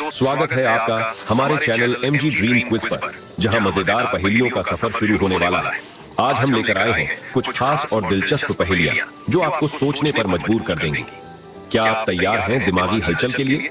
स्वागत है आपका हमारे चैनल MG ड्रीम क्विज पर, जहां मजेदार पहेलियों का सफर शुरू होने वाला है। आज हम लेकर आए हैं कुछ खास और दिलचस्प पहेलियां जो आपको सोचने पर मजबूर कर देंगी। क्या आप तैयार हैं दिमागी हलचल के लिए?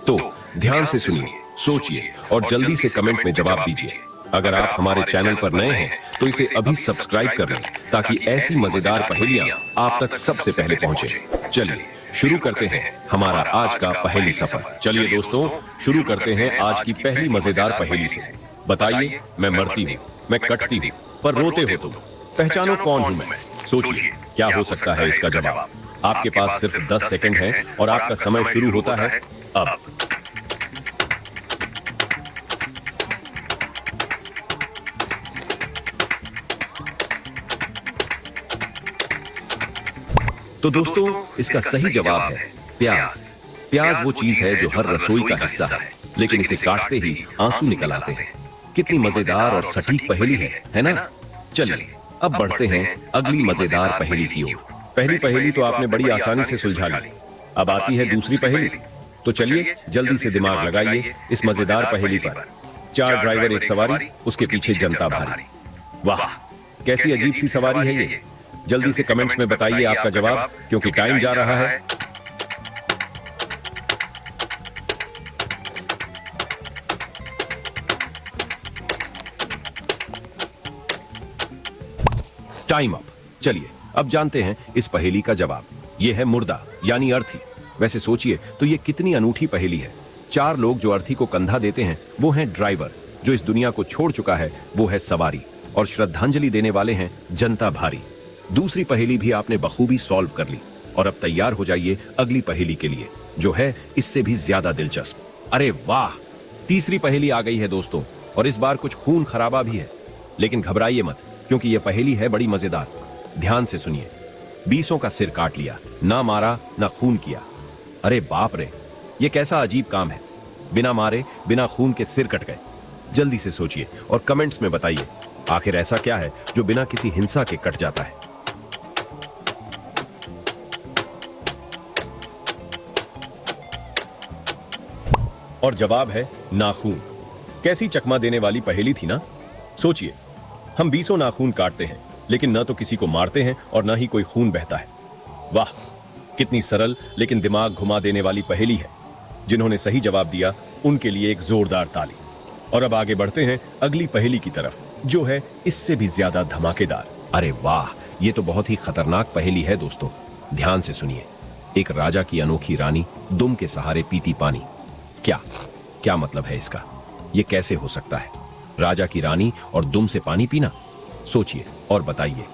तो ध्यान से सुनिए, सोचिए और जल्दी से कमेंट में जवाब दीजिए। अगर आप हमारे चैनल पर नए हैं तो इसे अभी सब्सक्राइब कर लें ताकि ऐसी मजेदार पहेलियां आप तक सबसे पहले पहुंचे। चलिए शुरू करते हैं हमारा आज का पहेली सफर। चलिए दोस्तों, शुरू करते हैं आज की पहली मजेदार पहेली से। बताइए, मैं मरती हूँ, मैं कटती हूँ, पर रोते हो तुम, पहचानो कौन हूँ मैं? सोचिए क्या हो सकता है इसका जवाब। आपके पास सिर्फ 10 सेकंड है और आपका समय शुरू होता है अब। तो दोस्तों, इसका सही जवाब है प्याज। प्याज वो चीज है जो हर रसोई का हिस्सा है, लेकिन इसे काटते ही आंसू निकल आते हैं। कितनी मजेदार और सटीक पहेली है ना? चलिए अब बढ़ते हैं अगली मजेदार पहेली की ओर। पहली पहेली तो आपने बड़ी आसानी से सुलझा ली, अब आती है दूसरी पहेली। तो चलिए जल्दी से दिमाग लगाइए इस मजेदार पहेली पर। 4 ड्राइवर एक सवारी, उसके पीछे जनता भारी। वाह, कैसी अजीब सी सवारी है ये। जल्दी से कमेंट्स में बताइए आपका जवाब, क्योंकि टाइम जा रहा है। Time up. चलिए अब जानते हैं इस पहेली का जवाब। यह है मुर्दा यानी अर्थी। वैसे सोचिए तो ये कितनी अनूठी पहेली है। 4 लोग जो अर्थी को कंधा देते हैं वो हैं ड्राइवर, जो इस दुनिया को छोड़ चुका है वो है सवारी, और श्रद्धांजलि देने वाले हैं जनता भारी। दूसरी पहेली भी आपने बखूबी सॉल्व कर ली, और अब तैयार हो जाइए अगली पहेली के लिए, जो है इससे भी ज्यादा दिलचस्प। अरे वाह, तीसरी पहेली आ गई है दोस्तों, और इस बार कुछ खून खराबा भी है। लेकिन घबराइए मत, क्योंकि यह पहेली है बड़ी मजेदार। ध्यान से सुनिए। 20 का सिर काट लिया, ना मारा ना खून किया। अरे बाप रे, यह कैसा अजीब काम है। बिना मारे बिना खून के सिर कट गए। जल्दी से सोचिए और कमेंट्स में बताइए, आखिर ऐसा क्या है जो बिना किसी हिंसा के कट जाता है। और जवाब है नाखून। कैसी चकमा देने वाली पहेली थी ना? सोचिए, हम 20 नाखून काटते हैं, लेकिन न तो किसी को मारते हैं और न ही कोई खून बहता है। वाह, कितनी सरल लेकिन दिमाग घुमा देने वाली पहेली है। जिन्होंने सही जवाब दिया उनके लिए एक जोरदार ताली। और अब आगे बढ़ते हैं अगली पहेली की तरफ, जो है इससे भी ज्यादा धमाकेदार। अरे वाह, ये तो बहुत ही खतरनाक पहेली है दोस्तों। ध्यान से सुनिए। एक राजा की अनोखी रानी दुम के सहारे पीती पानी। क्या मतलब है इसका? ये कैसे हो सकता है? राजा की रानी और दुम से पानी पीना? सोचिए और बताइए,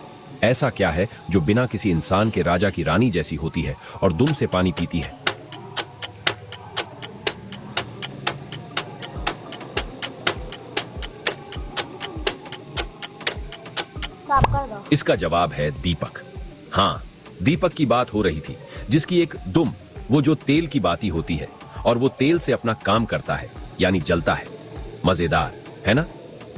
ऐसा क्या है जो बिना किसी इंसान के राजा की रानी जैसी होती है और दुम से पानी पीती है? इसका जवाब है दीपक। हाँ, दीपक की बात हो रही थी, जिसकी एक दुम, वो जो तेल की बाती होती है, और वो तेल से अपना काम करता है, यानी जलता है। मजेदार है ना?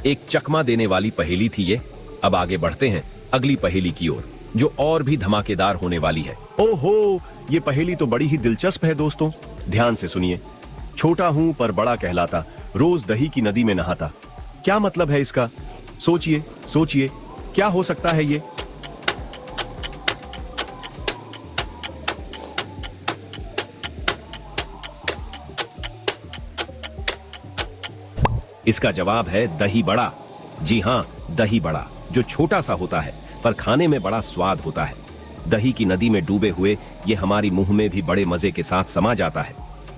एक चकमा देने वाली पहेली थी ये। अब आगे बढ़ते हैं अगली पहेली की ओर, जो और भी धमाकेदार होने वाली है। ओहो, ये पहेली तो बड़ी ही दिलचस्प है दोस्तों। ध्यान से सुनिए। छोटा हूं पर बड़ा कहलाता, रोज दही की नदी में नहाता। क्या मतलब है इसका? सोचिए सोचिए, क्या हो सकता है ये? इसका जवाब है दही बड़ा। जी हाँ, दही बड़ा, जो छोटा सा होता है पर खाने में बड़ा स्वाद होता है। दही की नदी में डूबे हुए ये हमारी मुंह में भी बड़े मजे के साथ समा जाता है।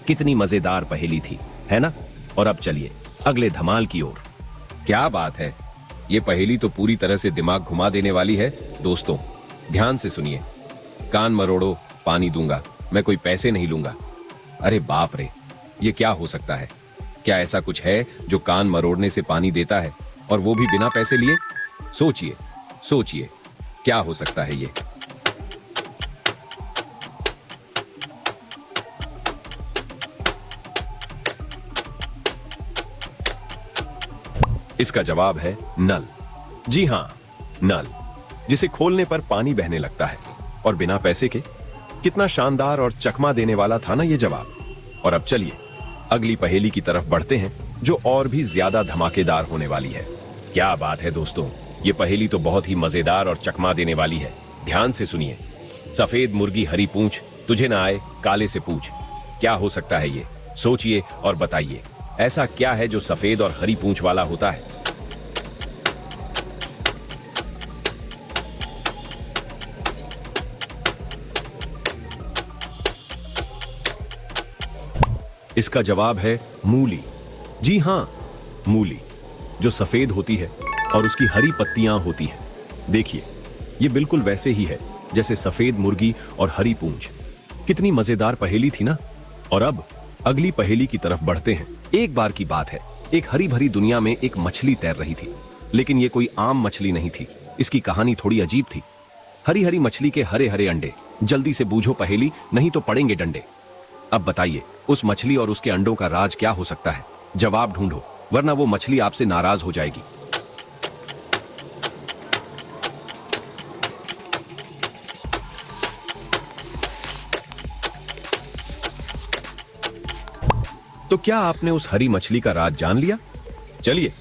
कितनी मजेदार पहेली थी, है ना? और अब चलिए अगले धमाल की ओर। क्या बात है, ये पहेली तो पूरी तरह से दिमाग घुमा देने वाली है दोस्तों। ध्यान से सुनिए। कान मरोड़ो पानी दूंगा, मैं कोई पैसे नहीं लूंगा। अरे बाप रे, ये क्या हो सकता है? क्या ऐसा कुछ है जो कान मरोड़ने से पानी देता है, और वो भी बिना पैसे लिए? सोचिए सोचिए, क्या हो सकता है ये? इसका जवाब है नल। जी हां, नल, जिसे खोलने पर पानी बहने लगता है, और बिना पैसे के। कितना शानदार और चकमा देने वाला था ना ये जवाब। और अब चलिए अगली पहेली की तरफ बढ़ते हैं जो और भी ज्यादा धमाकेदार होने वाली है। क्या बात है दोस्तों, ये पहेली तो बहुत ही मजेदार और चकमा देने वाली है। ध्यान से सुनिए। सफेद मुर्गी हरी पूंछ, तुझे ना आए काले से पूछ। क्या हो सकता है ये? सोचिए और बताइए, ऐसा क्या है जो सफेद और हरी पूंछ वाला होता है? इसका जवाब है मूली। जी हां, मूली, जो सफेद होती है और उसकी हरी पत्तियां होती हैं। देखिए, ये बिल्कुल वैसे ही है जैसे सफेद मुर्गी और हरी पूंछ। कितनी मजेदार पहेली थी ना। और अब अगली पहेली की तरफ बढ़ते हैं। एक बार की बात है, एक हरी भरी दुनिया में एक मछली तैर रही थी, लेकिन ये कोई आम मछली नहीं थी। इसकी कहानी थोड़ी अजीब थी। हरी हरी मछली के हरे हरे अंडे। जल्दी से बूझो पहेली, नहीं तो पड़ेंगे डंडे। अब बताइए, उस मछली और उसके अंडों का राज क्या हो सकता है? जवाब ढूंढो, वरना वो मछली आपसे नाराज हो जाएगी। तो क्या आपने उस हरी मछली का राज जान लिया? चलिए